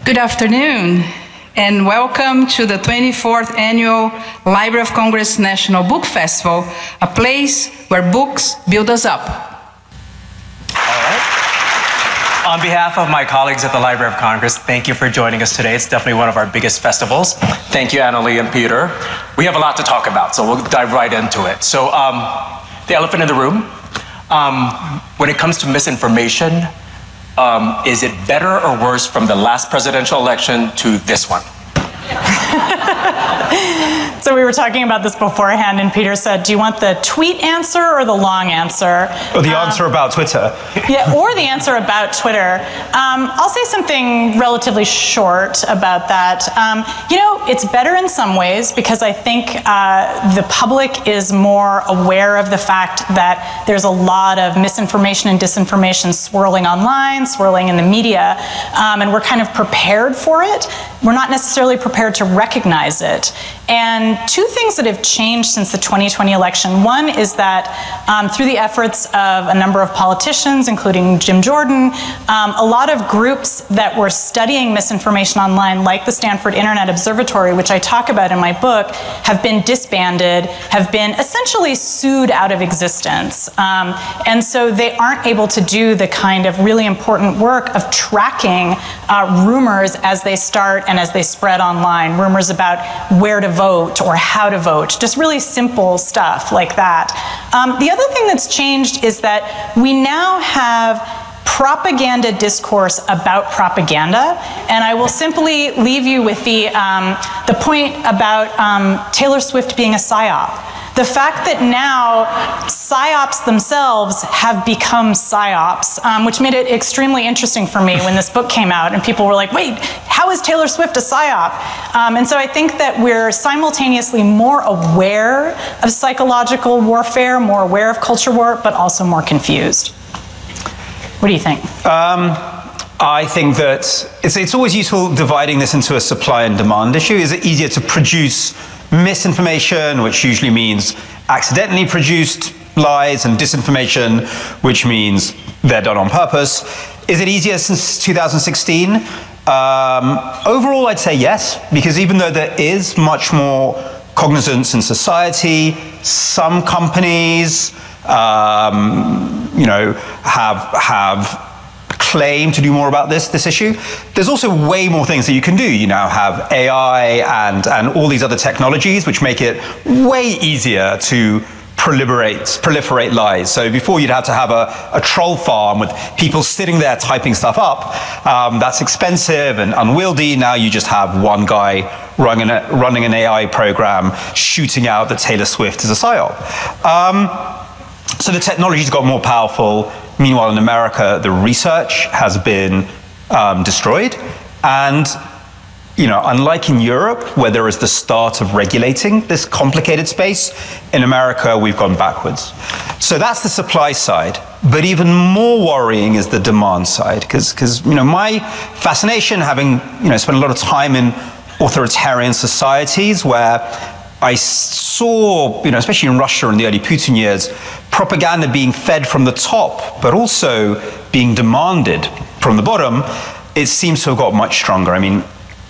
Good afternoon, and welcome to the 24th Annual Library of Congress National Book Festival, a place where books build us up. All right. On behalf of my colleagues at the Library of Congress, thank you for joining us today. It's definitely one of our biggest festivals. Thank you, Annalee and Peter. We have a lot to talk about, so we'll dive right into it. So, the elephant in the room, when it comes to misinformation, is it better or worse from the last presidential election to this one? So we were talking about this beforehand, and Peter said, do you want the tweet answer or the long answer? Or the answer about Twitter. Yeah, or the answer about Twitter. I'll say something relatively short about that. You know, it's better in some ways because I think the public is more aware of the fact that there's a lot of misinformation and disinformation swirling online, swirling in the media, and we're kind of prepared for it. We're not necessarily prepared to recognize it. And two things that have changed since the 2020 election. One is that through the efforts of a number of politicians, including Jim Jordan, a lot of groups that were studying misinformation online, like the Stanford Internet Observatory, which I talk about in my book, have been disbanded, have been essentially sued out of existence. And so they aren't able to do the kind of really important work of tracking rumors as they start and as they spread online, rumors about where to vote or how to vote, just really simple stuff like that. The other thing that's changed is that we now have propaganda discourse about propaganda, and I will simply leave you with the point about Taylor Swift being a psyop. The fact that now psyops themselves have become psyops, which made it extremely interesting for me when this book came out and people were like, wait, how is Taylor Swift a psyop? And so I think that we're simultaneously more aware of psychological warfare, more aware of culture war, but also more confused. What do you think? I think that it's always useful dividing this into a supply and demand issue. Is it easier to produce misinformation, which usually means accidentally produced lies, and disinformation, which means they're done on purpose? Is it easier since 2016? Overall, I'd say yes, because even though there is much more cognizance in society, some companies, you know, have claim to do more about this issue. There's also way more things that you can do. You now have AI and all these other technologies which make it way easier to proliferate lies. So before you'd have to have a troll farm with people sitting there typing stuff up. That's expensive and unwieldy. Now you just have one guy running an AI program shooting out that Taylor Swift is a psyop. So the technology's got more powerful. Meanwhile, in America, the research has been destroyed. And, you know, unlike in Europe, where there is the start of regulating this complicated space, in America, we've gone backwards. So that's the supply side. But even more worrying is the demand side. Because, you know, my fascination, having, you know, spent a lot of time in authoritarian societies where I saw, you know, especially in Russia in the early Putin years, propaganda being fed from the top, but also being demanded from the bottom. It seems to have got much stronger. I mean,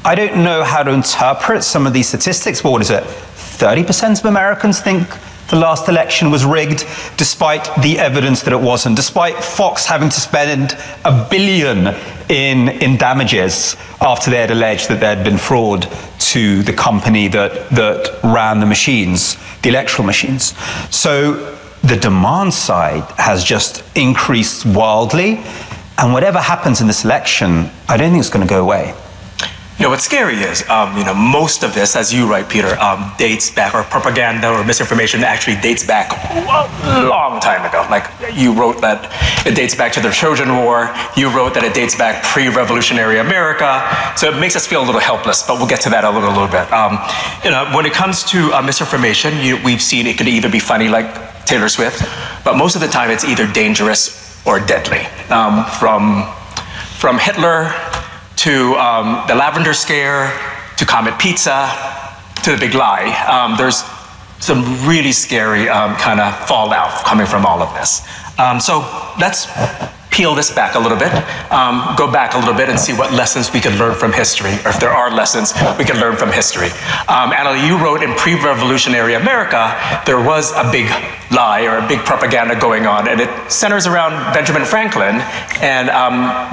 I don't know how to interpret some of these statistics, but what is it? 30% of Americans think the last election was rigged, despite the evidence that it wasn't, despite Fox having to spend $1 billion in damages after they had alleged that there had been fraud to the company that ran the machines, the electoral machines. So the demand side has just increased wildly, and whatever happens in this election, I don't think it's going to go away. You know, what's scary is, you know, most of this, as you write, Peter, dates back, or propaganda or misinformation actually dates back a long time ago. Like, you wrote that it dates back to the Trojan War. You wrote that it dates back pre-revolutionary America. So it makes us feel a little helpless, but we'll get to that a little bit. You know, when it comes to misinformation, we've seen it could either be funny, like Taylor Swift, but most of the time it's either dangerous or deadly. From Hitler to the Lavender Scare, to Comet Pizza, to the Big Lie. There's some really scary kind of fallout coming from all of this. So let's peel this back a little bit, go back a little bit and see what lessons we could learn from history, or if there are lessons we can learn from history. Annalee, you wrote in pre-revolutionary America, there was a big lie or a big propaganda going on, and it centers around Benjamin Franklin and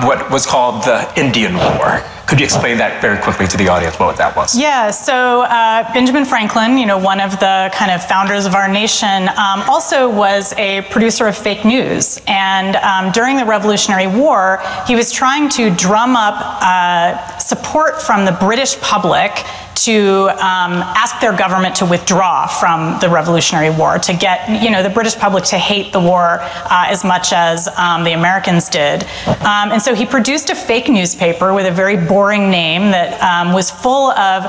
what was called the Indian War. Could you explain that very quickly to the audience, what that was? Yeah, so Benjamin Franklin, one of the kind of founders of our nation, also was a producer of fake news. And during the Revolutionary War, he was trying to drum up support from the British public to ask their government to withdraw from the Revolutionary War, to get the British public to hate the war as much as the Americans did. And so he produced a fake newspaper with a very boring name that was full of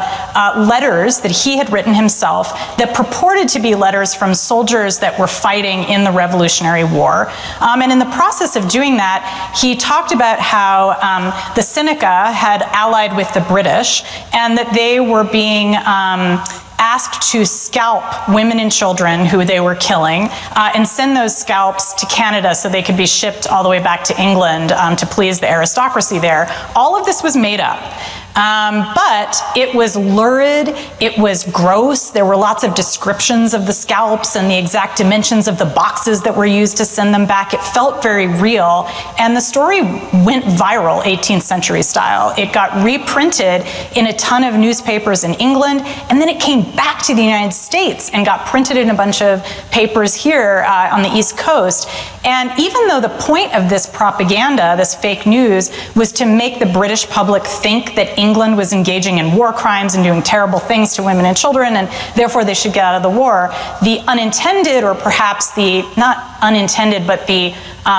letters that he had written himself that purported to be letters from soldiers that were fighting in the Revolutionary War. And in the process of doing that, he talked about how the Seneca had allied with the British and that they were being asked to scalp women and children who they were killing and send those scalps to Canada so they could be shipped all the way back to England to please the aristocracy there. All of this was made up. But it was lurid, it was gross, there were lots of descriptions of the scalps and the exact dimensions of the boxes that were used to send them back. It felt very real, and the story went viral 18th century style. It got reprinted in a ton of newspapers in England, and then it came back to the United States and got printed in a bunch of papers here on the East Coast. And even though the point of this propaganda, this fake news, was to make the British public think that England was engaging in war crimes and doing terrible things to women and children, and therefore they should get out of the war, the unintended, or perhaps the, not unintended, but the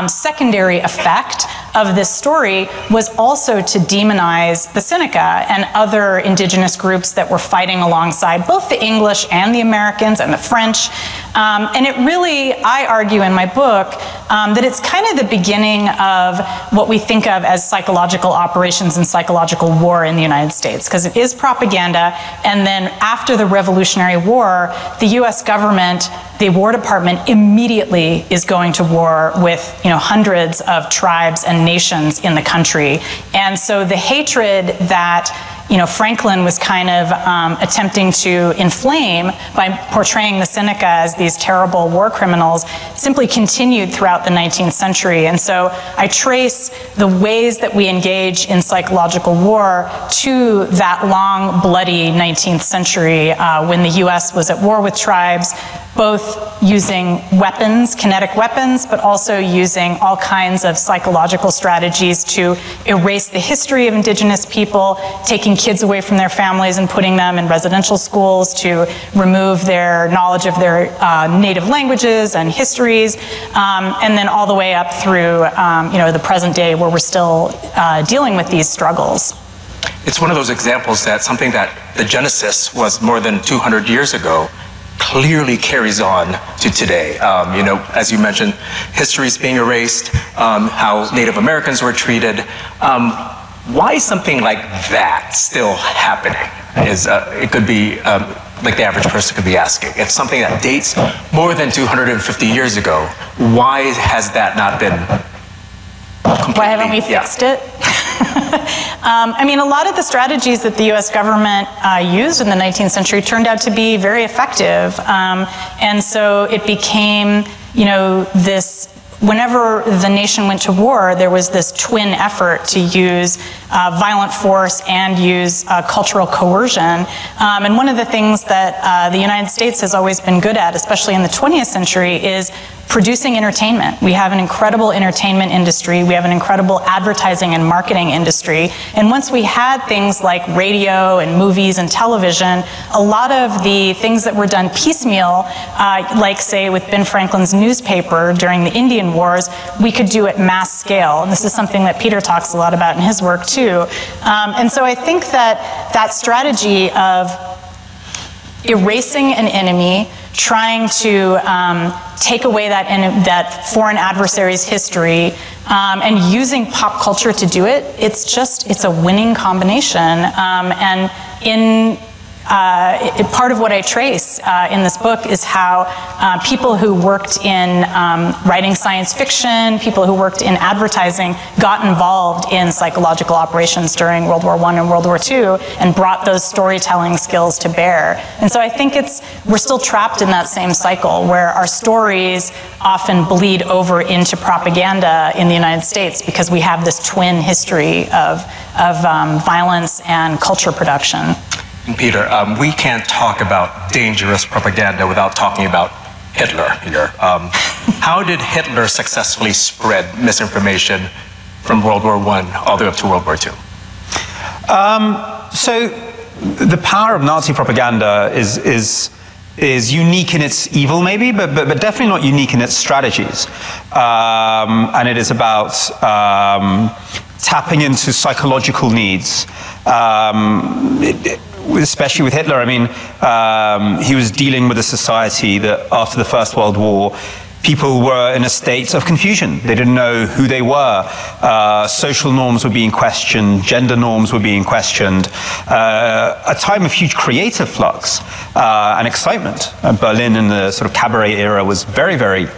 secondary effect of this story was also to demonize the Seneca and other indigenous groups that were fighting alongside both the English and the Americans and the French. And it really, I argue in my book, that it's kind of the beginning of what we think of as psychological operations and psychological war in the United States, because it is propaganda. And then after the Revolutionary War, the US government, the War Department, immediately is going to war with hundreds of tribes and nations in the country. And so the hatred that Franklin was kind of attempting to inflame by portraying the Seneca as these terrible war criminals simply continued throughout the 19th century. And so I trace the ways that we engage in psychological war to that long, bloody 19th century when the US was at war with tribes, both using weapons, kinetic weapons, but also using all kinds of psychological strategies to erase the history of indigenous people, taking kids away from their families and putting them in residential schools to remove their knowledge of their native languages and histories, and then all the way up through the present day where we're still dealing with these struggles. It's one of those examples that something that the genesis was more than 200 years ago clearly carries on to today. As you mentioned, history is being erased, how Native Americans were treated. Why is something like that still happening? It could be like the average person could be asking. It's something that dates more than 250 years ago. Why has that not been completely? Why haven't we fixed it? I mean, a lot of the strategies that the US government used in the 19th century turned out to be very effective. And so it became, whenever the nation went to war, there was this twin effort to use violent force and use cultural coercion. And one of the things that the United States has always been good at, especially in the 20th century, is producing entertainment. We have an incredible entertainment industry. We have an incredible advertising and marketing industry. And once we had things like radio and movies and television, a lot of the things that were done piecemeal, like say with Ben Franklin's newspaper during the Indian Wars, we could do at mass scale. And this is something that Peter talks a lot about in his work too. And so I think that that strategy of erasing an enemy, trying to take away that foreign adversary's history, and using pop culture to do it, it's a winning combination. And in part of what I trace in this book is how people who worked in writing science fiction, people who worked in advertising, got involved in psychological operations during World War I and World War II and brought those storytelling skills to bear. And so I think we're still trapped in that same cycle where our stories often bleed over into propaganda in the United States because we have this twin history of violence and culture production. Peter, we can't talk about dangerous propaganda without talking about Hitler here. How did Hitler successfully spread misinformation from World War I all the way up to World War II? So the power of Nazi propaganda is unique in its evil, maybe, but definitely not unique in its strategies. And it is about tapping into psychological needs. Especially with Hitler, I mean, he was dealing with a society that after the First World War, people were in a state of confusion. They didn't know who they were. Social norms were being questioned. Gender norms were being questioned. A time of huge creative flux and excitement. Berlin in the sort of cabaret era was very, very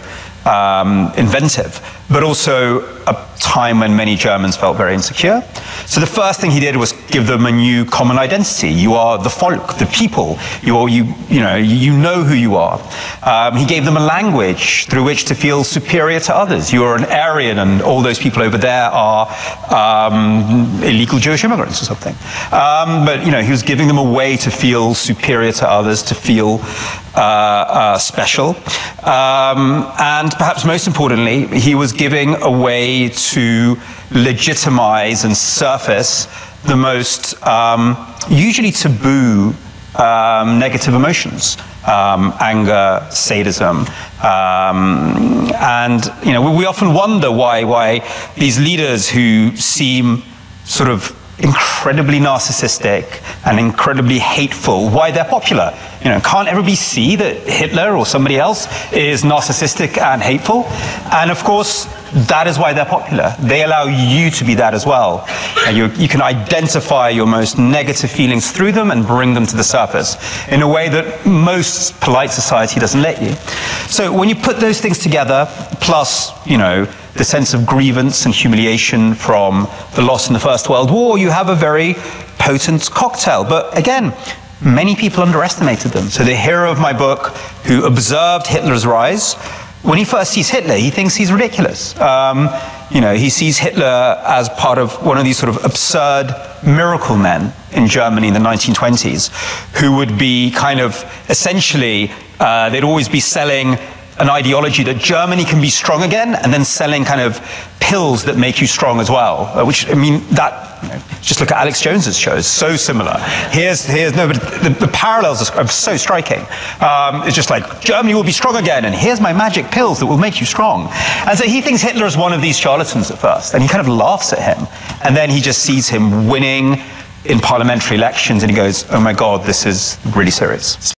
inventive, but also a time when many Germans felt very insecure. So the first thing he did was give them a new common identity. You are the folk, the people. You know who you are. He gave them a language through which to feel superior to others. You are an Aryan, and all those people over there are illegal Jewish immigrants or something. But he was giving them a way to feel superior to others, to feel special, and perhaps most importantly, he was giving a way to legitimize and surface the most usually taboo negative emotions, anger, sadism, and we often wonder why these leaders who seem sort of incredibly narcissistic and incredibly hateful, why they're popular. Can't everybody see that Hitler or somebody else is narcissistic and hateful? And of course, that is why they're popular. They allow you to be that as well. You can identify your most negative feelings through them and bring them to the surface in a way that most polite society doesn't let you. So when you put those things together, plus, the sense of grievance and humiliation from the loss in the First World War, you have a very potent cocktail. But again, many people underestimated them. So the hero of my book, who observed Hitler's rise, when he first sees Hitler, he thinks he's ridiculous. He sees Hitler as part of one of these sort of absurd miracle men in Germany in the 1920s, who would be kind of essentially, they'd always be selling an ideology that Germany can be strong again, and then selling kind of pills that make you strong as well. Which, I mean, just look at Alex Jones's shows, so similar. But the parallels are so striking. It's just like, Germany will be strong again, and here's my magic pills that will make you strong. And so he thinks Hitler is one of these charlatans at first, and he kind of laughs at him. And then he just sees him winning in parliamentary elections, and he goes, oh my God, this is really serious.